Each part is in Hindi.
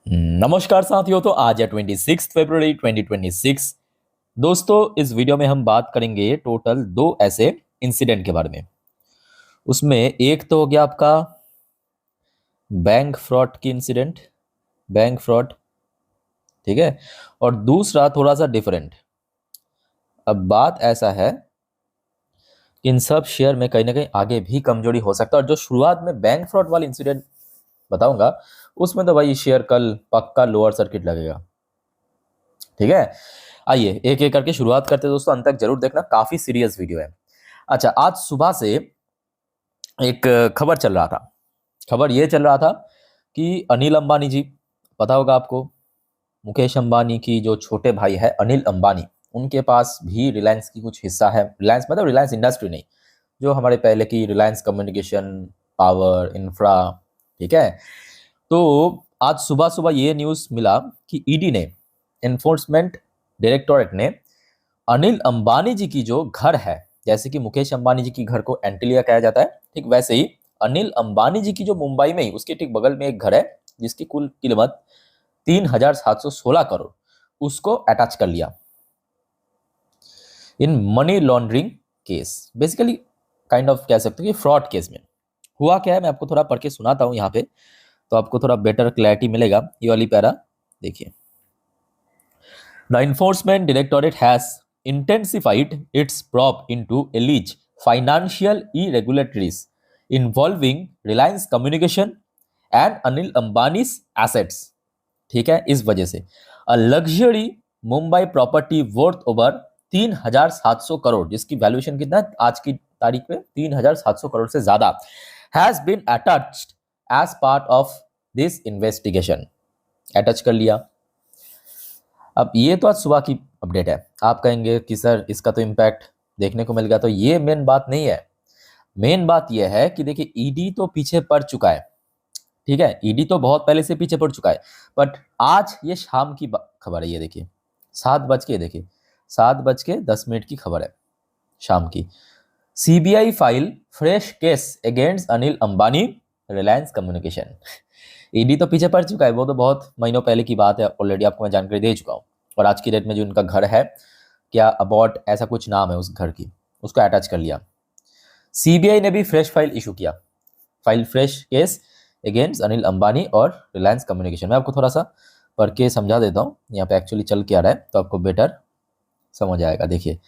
नमस्कार साथियों। तो आज है 26 फरवरी 2026। दोस्तों, इस वीडियो में हम बात करेंगे टोटल दो ऐसे इंसिडेंट के बारे में। उसमें एक तो हो गया आपका बैंक फ्रॉड की इंसिडेंट, बैंक फ्रॉड, ठीक है। और दूसरा थोड़ा सा डिफरेंट। अब बात ऐसा है कि इन सब शेयर में कहीं ना कहीं आगे भी कमजोरी हो सकता है। और जो शुरुआत में बैंक फ्रॉड वाली इंसिडेंट बताऊंगा, उसमें तो भाई शेयर कल पक्का लोअर सर्किट लगेगा, ठीक है। आइए एक एक करके शुरुआत करते हैं दोस्तों, अंत तक जरूर देखना, काफी सीरियस वीडियो है। अच्छा, आज सुबह से एक खबर चल रहा था। खबर ये चल रहा था कि अनिल अंबानी जी, पता होगा आपको, मुकेश अंबानी की जो छोटे भाई है अनिल अंबानी, उनके पास भी रिलायंस की कुछ हिस्सा है। रिलायंस मतलब रिलायंस इंडस्ट्री नहीं, जो हमारे पहले की रिलायंस कम्युनिकेशन, पावर, इंफ्रा, ठीक है। तो आज सुबह सुबह ये न्यूज़ मिला कि ईडी ने, एनफोर्समेंट डायरेक्टोरेट ने, अनिल अंबानी जी की जो घर है, जैसे कि मुकेश अंबानी जी की घर को एंटिलिया कहा जाता है, ठीक वैसे ही अनिल अंबानी जी की जो मुंबई में ही उसके ठीक बगल में एक घर है जिसकी कुल कीमत 3,716 करोड़, उसको अटैच कर लिया in money laundering case. Basically kind of कह सकते हो कि फ्रॉड केस में हुआ क्या है, मैं आपको थोड़ा पढ़ के सुनाता हूं यहाँ पे, तो आपको थोड़ा बेटर क्लैरिटी मिलेगा। ये वाली पैरा देखिए। The Enforcement Directorate has intensified its probe into alleged financial irregularities involving Reliance Communication and Anil Ambani's assets. ठीक है, इस वजह से a luxury Mumbai property worth over 3,700 crore, जिसकी वैल्यूएशन कितना है आज की तारीख में, 3,700 करोड़ से ज्यादा, has been attached as part of this investigation. Attach कर लिया। अब ये तो आज सुबह की अपडेट है। आप कहेंगे कि सर इसका तो इम्पैक्ट देखने को मिल गया, तो ये मेन बात नहीं है। मेन बात ये है कि देखिए ईडी तो पीछे पड़ चुका है, ठीक है, ईडी तो बहुत पहले से पीछे पड़ चुका है। बट आज ये शाम की खबर है, ये देखिए 7 बज के, देखिए 7:10 की खबर है शाम की। CBI file fresh case against Anil Ambani, Reliance communication. ED तो पीछे पड़ चुका है, वो तो बहुत महीनों पहले की बात है, ऑलरेडी आपको मैं जानकारी दे चुका हूँ। और आज की डेट में जो उनका घर है, क्या अबॉट ऐसा कुछ नाम है उस घर की, उसको अटैच कर लिया। सीबीआई ने भी फ्रेश फाइल इशू किया, file fresh case against Anil Ambani और रिलायंस कम्युनिकेशन। मैं आपको थोड़ा सा पढ़ के समझा देता हूँ यहाँ पे एक्चुअली चल के आ रहा है, तो आपको बेटर समझ आएगा। देखिए,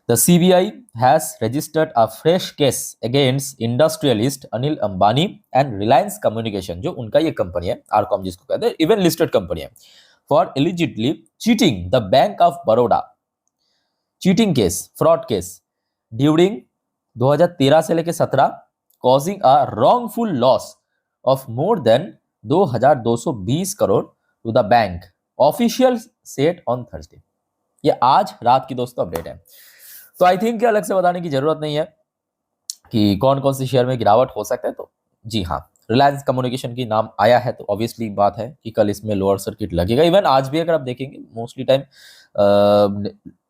the CBI has registered a fresh case against industrialist Anil Ambani and Reliance Communication, जो उनका ये कंपनी है, आरकॉम जिसको कहते हैं, इवन लिस्टेड कंपनी है, for allegedly cheating the bank of Baroda. Cheating case, fraud case during 2013 से लेकर 17, causing a wrongful loss of more than 2,220 crore to the bank, official said on Thursday. ये आज रात की दोस्तों अपडेट है। तो आई थिंक अलग से बताने की जरूरत नहीं है कि कौन कौन सी शेयर में गिरावट हो सकता है। तो जी हाँ, रिलायंस कम्युनिकेशन की नाम आया है तो ऑब्वियसली बात है कि कल इसमें लोअर सर्किट लगेगा। इवन आज भी अगर आप देखेंगे मोस्टली टाइम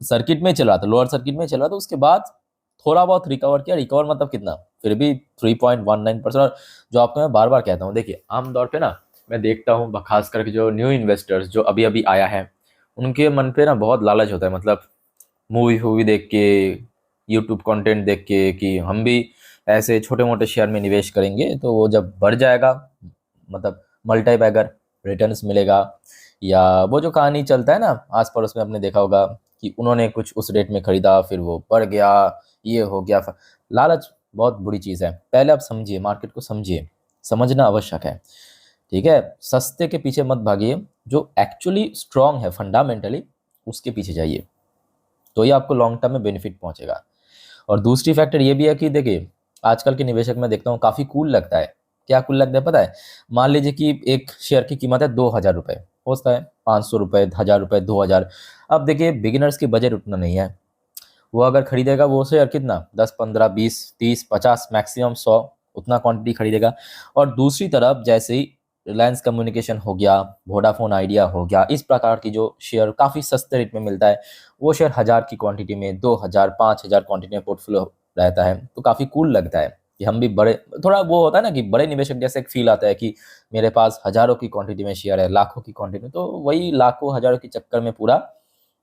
सर्किट में चल रहा था, लोअर सर्किट में चल रहा था, उसके बाद थोड़ा बहुत रिकवर किया। रिकवर मतलब कितना, फिर भी 3.19%। और जो आपको मैं बार बार कहता हूँ, देखिए आमतौर पे ना मैं देखता हूँ खास करके जो न्यू इन्वेस्टर्स जो अभी अभी आया है, उनके मन पे ना बहुत लालच होता है, मतलब मूवी वूवी देख के, यूट्यूब कंटेंट देख के कि हम भी ऐसे छोटे मोटे शेयर में निवेश करेंगे तो वो जब बढ़ जाएगा, मतलब मल्टी बैगर रिटर्न्स मिलेगा। या वो जो कहानी चलता है ना आस पड़ोस में, आपने देखा होगा कि उन्होंने कुछ उस रेट में खरीदा, फिर वो बढ़ गया, ये हो गया। लालच बहुत बुरी चीज़ है। पहले आप समझिए, मार्केट को समझिए, समझना आवश्यक है, ठीक है। सस्ते के पीछे मत भागिए, जो एक्चुअली स्ट्रांग है फंडामेंटली उसके पीछे जाइए, तो ये आपको लॉन्ग टर्म में बेनिफिट पहुंचेगा। और दूसरी फैक्टर ये भी है कि देखिए आजकल के निवेशक मैं देखता हूँ काफ़ी कूल लगता है। क्या कूल लगता है पता है? मान लीजिए कि एक शेयर की कीमत है 2,000 रुपये, होता है 500 रुपये, 1,000 रुपये, 2,000। अब देखिए बिगिनर्स की बजट उतना नहीं है, वो अगर खरीदेगा वो शेयर कितना, 10, 15, 20, 30, 50, मैक्सिमम 100, उतना क्वांटिटी खरीदेगा। और दूसरी तरफ जैसे ही रिलायंस कम्युनिकेशन हो गया, वोडाफोन आइडिया हो गया, इस प्रकार की जो शेयर काफ़ी सस्ते रेट में मिलता है, वो शेयर 1,000 की क्वांटिटी में, 2,000, 5,000 क्वांटिटी में पोर्टफोलियो रहता है, तो काफ़ी कूल लगता है। कि हम भी बड़े, थोड़ा वो होता है ना कि बड़े निवेशक जैसे एक फील आता है कि मेरे पास हजारों की क्वांटिटी में शेयर है, लाखों की क्वांटिटी में, तो वही लाखों हजारों के चक्कर में पूरा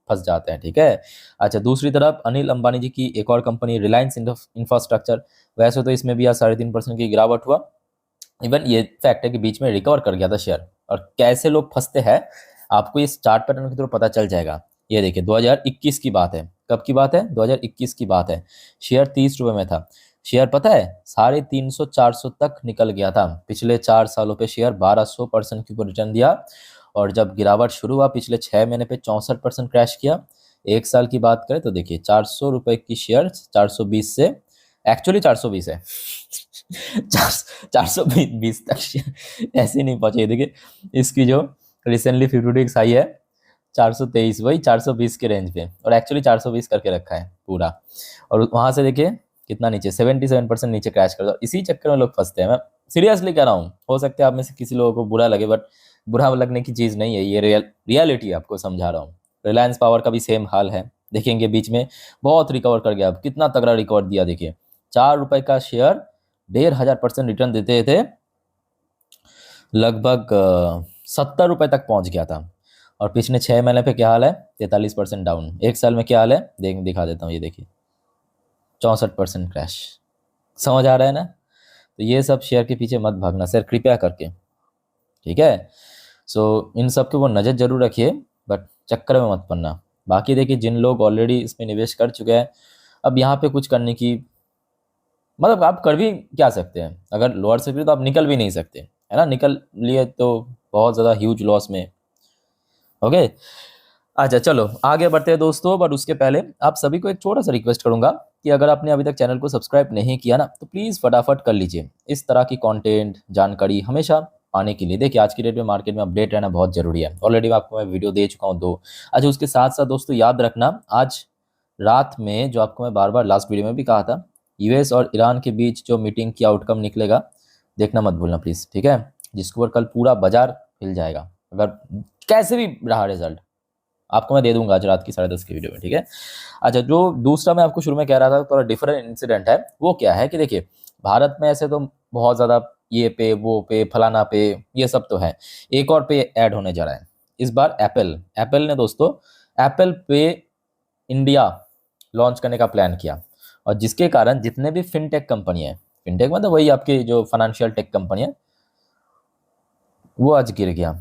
फंस जाते हैं, ठीक है। अच्छा, दूसरी तरफ अनिल अंबानी जी की एक और कंपनी रिलायंस इंफ्रास्ट्रक्चर, वैसे तो इसमें भी आज 3.5% की गिरावट हुआ। इवन ये फैक्ट है कि बीच में रिकवर कर गया था शेयर। और कैसे लोग फंसते हैं आपको इस चार्ट पैटर्न के थ्रू पता चल जाएगा। ये देखिए 2021 की बात है, कब की बात है, 2021 की बात है। शेयर 30 रुपये में था। शेयर पता है 350 400 तक निकल गया था। पिछले 4 सालों पे शेयर 1200% के ऊपर रिटर्न दिया। और जब गिरावट शुरू हुआ पिछले 6 महीने पे 64% क्रैश किया। 1 साल की बात करें तो देखिए 400 रुपये की शेयर 420 से, एक्चुअली 420 है 420 तक ऐसे नहीं पहुंचे। देखिए इसकी जो रिसेंटली 52 हाई है 423, वही 420 के रेंज पे, और एक्चुअली 420 करके रखा है पूरा। और वहां से देखिए कितना नीचे, 77% नीचे क्रैश कर दो। इसी चक्कर में लोग फंसते हैं। मैं सीरियसली कह रहा हूँ, हो सकता है आप में से किसी लोगों को बुरा लगे, बट बुरा लगने की चीज़ नहीं है, ये रियलिटी आपको समझा रहा हूँ। रिलायंस पावर का भी सेम हाल है। देखेंगे बीच में बहुत रिकवर कर गया, कितना तगड़ा रिकवर दिया। देखिए 4 रुपए का शेयर 1500% रिटर्न देते थे, लगभग 70 रुपए तक पहुंच गया था। और पिछले 6 महीने पे क्या हाल है, 43% डाउन। 1 साल में क्या हाल है, दिखा देता हूँ, ये देखिए 64% क्रैश। समझ आ रहा है ना। तो ये सब शेयर के पीछे मत भागना सर, कृपया करके, ठीक है। सो इन सब के वो नज़र जरूर रखिए, बट चक्कर में मत पड़ना। बाकी देखिए जिन लोग ऑलरेडी इसमें निवेश कर चुके हैं, अब यहाँ पे कुछ करने की, मतलब आप कर भी क्या सकते हैं। अगर लोअर से फिर तो आप निकल भी नहीं सकते, है ना। निकल लिए तो बहुत ज़्यादा ह्यूज लॉस में। ओके, अच्छा चलो आगे बढ़ते हैं दोस्तों। बट उसके पहले आप सभी को एक छोटा सा रिक्वेस्ट करूंगा कि अगर आपने अभी तक चैनल को सब्सक्राइब नहीं किया ना, तो प्लीज़ फटाफट कर लीजिए। इस तरह की कंटेंट जानकारी हमेशा पाने के लिए देखिए आज की डेट में मार्केट में अपडेट रहना बहुत जरूरी है। ऑलरेडी आपको मैं वीडियो दे चुका हूँ 2। अच्छा, उसके साथ साथ दोस्तों याद रखना, आज रात में जो आपको मैं बार बार लास्ट वीडियो में भी कहा था, यूएस और ईरान के बीच जो मीटिंग की आउटकम निकलेगा, देखना मत भूलना प्लीज़, ठीक है। जिसके ऊपर कल पूरा बाजार हिल जाएगा अगर कैसे भी रहा रिजल्ट, आपको मैं दे दूंगा आज रात की 10:30 की वीडियो में, ठीक है। अच्छा, जो दूसरा मैं आपको शुरू में कह रहा था, थोड़ा डिफरेंट इंसिडेंट है। वो क्या है कि देखिए भारत में ऐसे तो बहुत ज़्यादा ये पे वो पे फलाना पे ये सब तो है, एक और पे ऐड होने जा रहा है इस बार। एप्पल ने दोस्तों एप्पल पे इंडिया लॉन्च करने का प्लान किया। और जिसके कारण जितने भी फिनटेक कंपनी है, फिनटेक मतलब वही आपकी जो फाइनेंशियल टेक कंपनी है, वो आज गिर गया।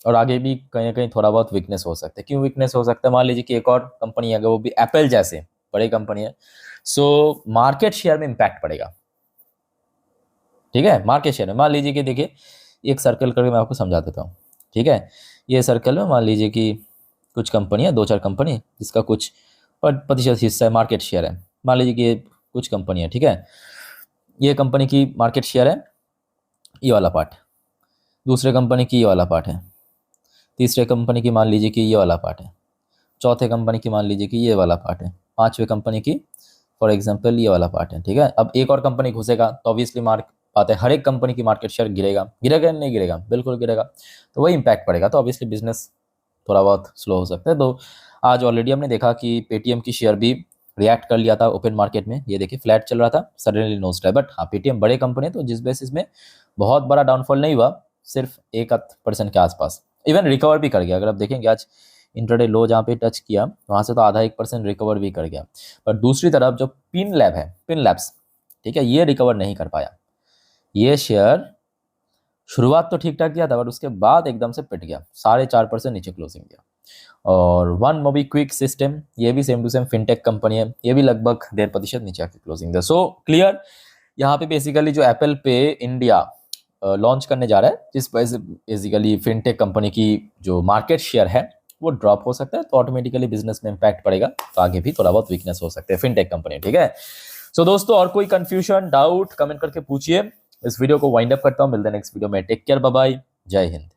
और आगे भी कहीं ना कहीं थोड़ा बहुत वीकनेस हो सकता है। क्यों वीकनेस हो सकता है, मान लीजिए कि एक और कंपनी है, अगर वो भी एप्पल जैसे बड़ी कंपनी है, सो मार्केट शेयर में इम्पैक्ट पड़ेगा, ठीक है। मार्केट शेयर में मान लीजिए कि देखिए एक सर्कल करके मैं आपको समझा देता हूँ, ठीक है। ये सर्कल में मान लीजिए कि कुछ कंपनी है, 2-4 कंपनी जिसका कुछ प्रतिशत हिस्सा है, मार्केट शेयर है। मान लीजिए कि ये कुछ कंपनी है, ठीक है। ये कंपनी की मार्केट शेयर है ये वाला पार्ट, दूसरे कंपनी की ये वाला पार्ट है, तीसरे कंपनी की मान लीजिए कि ये वाला पार्ट है, चौथे कंपनी की मान लीजिए कि ये वाला पार्ट है, पांचवें कंपनी की फॉर एग्जांपल ये वाला पार्ट है, ठीक है। अब एक और कंपनी घुसेगा तो ऑब्वियसली बात है हर एक कंपनी की मार्केट शेयर गिरेगा, गिरेगा नहीं गिरेगा, बिल्कुल गिरेगा। तो वही इम्पैक्ट पड़ेगा, तो ऑब्वियसली बिजनेस थोड़ा बहुत स्लो हो सकता है। तो आज ऑलरेडी हमने देखा कि पेटीएम की शेयर भी रिएक्ट कर लिया था ओपन मार्केट में। ये देखिए फ्लैट चल रहा था, सडनली नोज डाउन। बट हाँ, पेटीएम बड़े कंपनी है, तो जिस बेसिस में बहुत बड़ा डाउनफॉल नहीं हुआ, सिर्फ 1% के आसपास। इवन रिकवर भी कर गया। अगर आप देखेंगे आज इंट्राडे लो जहाँ पे टच किया, वहाँ से तो आधा 1% रिकवर भी कर गया। पर दूसरी तरफ जो पिन लैब है, पिन लैब्स, ठीक है, ये रिकवर नहीं कर पाया। ये शेयर शुरुआत तो ठीक ठाक किया था, बट उसके बाद एकदम से पिट गया, 4.5% नीचे क्लोजिंग किया। और वन मोबी क्विक सिस्टम, ये भी same to same fintech company है, ये भी लगभग 1.5% नीचे आके क्लोजिंग दिया। सो क्लियर, यहाँ पे बेसिकली जो एप्पल पे इंडिया लॉन्च करने जा रहा है, जिस वजह से बेसिकली फिनटेक कंपनी की जो मार्केट शेयर है वो ड्रॉप हो सकता है, तो ऑटोमेटिकली बिजनेस में इम्पैक्ट पड़ेगा। तो आगे भी थोड़ा बहुत वीकनेस हो सकते हैं फिनटेक कंपनी, ठीक है। सो दोस्तों और कोई कंफ्यूजन डाउट कमेंट करके पूछिए। इस वीडियो को वाइंड अप करता हूँ, मिलते हैं नेक्स्ट वीडियो में। टेक केयर, बाय बाय, जय हिंद।